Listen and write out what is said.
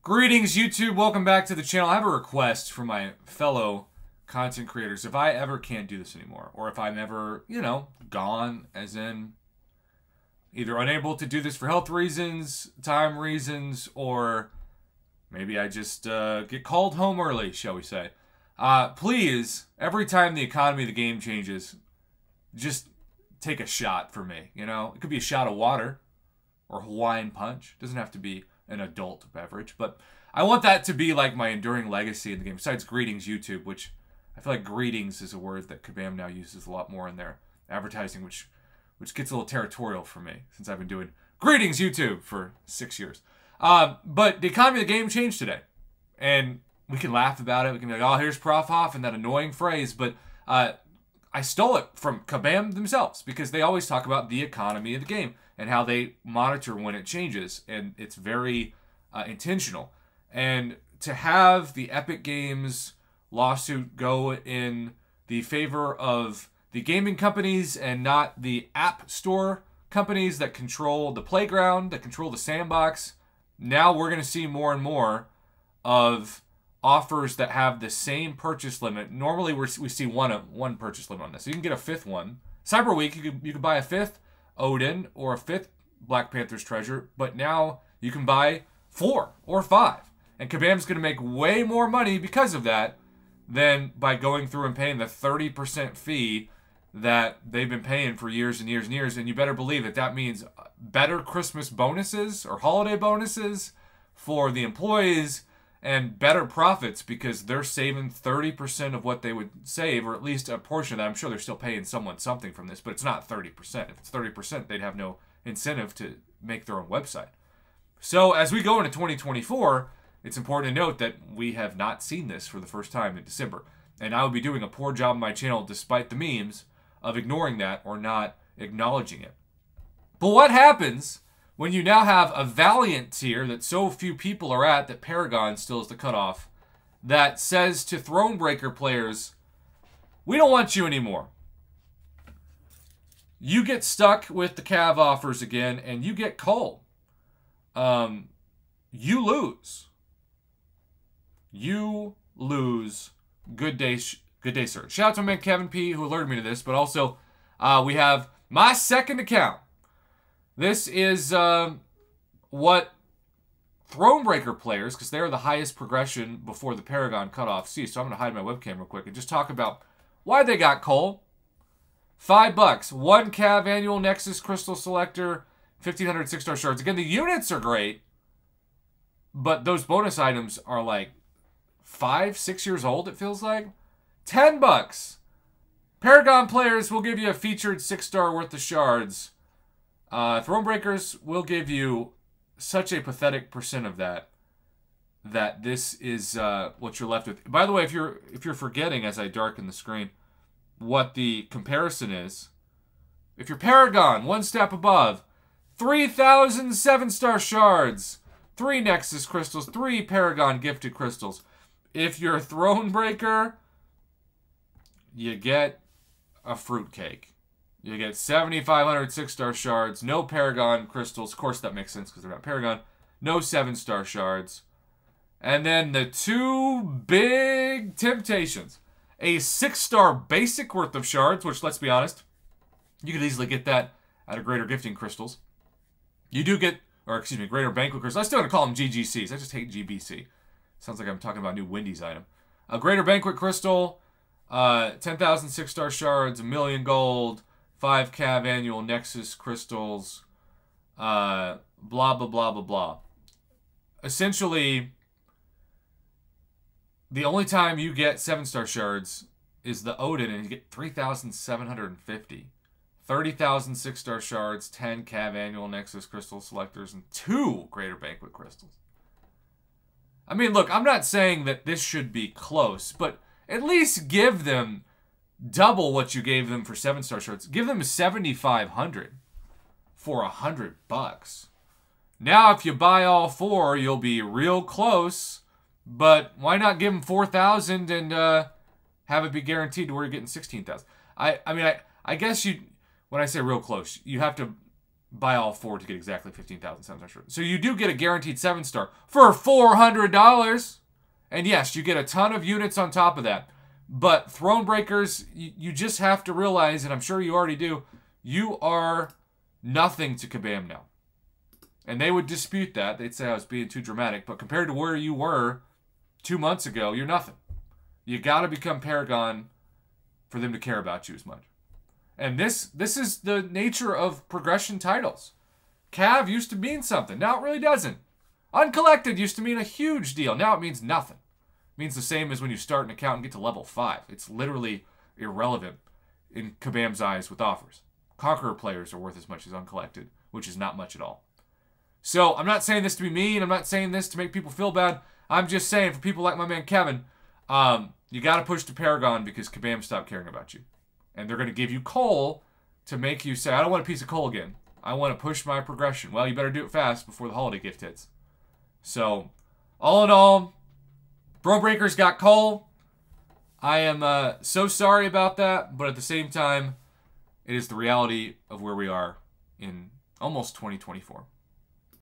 Greetings, YouTube. Welcome back to the channel. I have a request from my fellow content creators. If I ever can't do this anymore, or if I'm ever, gone, as in either unable to do this for health reasons, time reasons, or maybe I just get called home early, shall we say. Please, every time the economy of the game changes, just take a shot for me, It could be a shot of water or Hawaiian punch. It doesn't have to be an adult beverage, but I want that to be like my enduring legacy in the game. Besides greetings, YouTube, which I feel like greetings is a word that Kabam now uses a lot more in their advertising, which gets a little territorial for me since I've been doing greetings, YouTube, for 6 years. But the economy of the game changed today, and we can laugh about it. We can be like, oh, here's Prof. Hoff and that annoying phrase, but I stole it from Kabam themselves because they always talk about the economy of the game and how they monitor when it changes, and it's very intentional. And to have the Epic Games lawsuit go in the favor of the gaming companies and not the app store companies that control the playground, that control the sandbox, now we're going to see more and more of offers that have the same purchase limit. Normally we see one purchase limit on this. So you can get a fifth one. Cyber Week, you could buy a fifth Odin or a fifth Black Panther's treasure, but now you can buy 4 or 5. And Kabam's going to make way more money because of that than by going through and paying the 30% fee that they've been paying for years and years and years. And you better believe that that means better Christmas bonuses or holiday bonuses for the employees and better profits because they're saving 30% of what they would save, or at least a portion of that. I'm sure they're still paying someone something from this, but it's not 30%. If it's 30%, they'd have no incentive to make their own website. So as we go into 2024, it's important to note that we have not seen this for the first time in December. And I would be doing a poor job on my channel, despite the memes, of ignoring that or not acknowledging it. But what happens when you now have a Valiant tier that so few people are at, that Paragon still is the cutoff, that says to Thronebreaker players, we don't want you anymore. You get stuck with the Cav offers again, and you get cold. You lose. You lose. Good day, sir. Shout out to my man Kevin P, who alerted me to this, but also we have my second account. This is what Thronebreaker players, because they're the highest progression before the Paragon cutoff, see. So I'm going to hide my webcam real quick and just talk about why they got coal. $5, 1 Cav annual Nexus Crystal Selector, 1,500 6-star shards. Again, the units are great, but those bonus items are like 5, 6 years old, it feels like. $10. Paragon players will give you a featured 6-star worth of shards. Thronebreakers will give you such a pathetic percent of that this is what you're left with. By the way, if you're forgetting as I darken the screen what the comparison is, if you're Paragon, one step above, 3,000 7-star shards, 3 Nexus crystals, 3 Paragon gifted crystals. If you're Thronebreaker, you get a fruitcake. You get 7,500 6-star shards, no Paragon crystals. Of course, that makes sense because they're not Paragon. No 7-star shards. And then the 2 big temptations. A 6-star basic worth of shards, which, let's be honest, you could easily get that out of Greater Gifting Crystals. You do get, or excuse me, Greater Banquet Crystals. I still want to call them GGCs. I just hate GBC. Sounds like I'm talking about a new Wendy's item. A Greater Banquet Crystal, 10,000 6-star shards, 1,000,000 gold, 5 Cav annual Nexus crystals, blah, blah, blah, blah, blah. Essentially, the only time you get 7-star shards is the Odin, and you get 3,750. 30,000 6-star shards, 10 Cav annual Nexus crystal selectors, and 2 Greater Banquet crystals. I mean, look, I'm not saying that this should be close, but at least give them double what you gave them for 7-star shards. Give them 7,500 for $100. Now, if you buy all 4, you'll be real close. But why not give them 4,000 and have it be guaranteed to where you're getting 16,000? I mean, I guess when I say real close, you have to buy all 4 to get exactly 15,700 shirts. So you do get a guaranteed 7-star for $400. And yes, you get a ton of units on top of that. But Thronebreakers, you just have to realize, and I'm sure you already do, you are nothing to Kabam now. And they would dispute that. They'd say I was being too dramatic. But compared to where you were 2 months ago, you're nothing. You got to become Paragon for them to care about you as much. And this is the nature of progression titles. Cav used to mean something. Now it really doesn't. Uncollected used to mean a huge deal. Now it means nothing. It means the same as when you start an account and get to level 5. It's literally irrelevant in Kabam's eyes with offers. Conqueror players are worth as much as uncollected, which is not much at all. So I'm not saying this to be mean. I'm not saying this to make people feel bad. I'm just saying for people like my man Kevin, you got to push to Paragon because Kabam stopped caring about you. And they're going to give you coal to make you say, I don't want a piece of coal again. I want to push my progression. Well, you better do it fast before the holiday gift hits. So, all in all, Thronebreakers got coal. I am so sorry about that, but at the same time, it is the reality of where we are in almost 2024.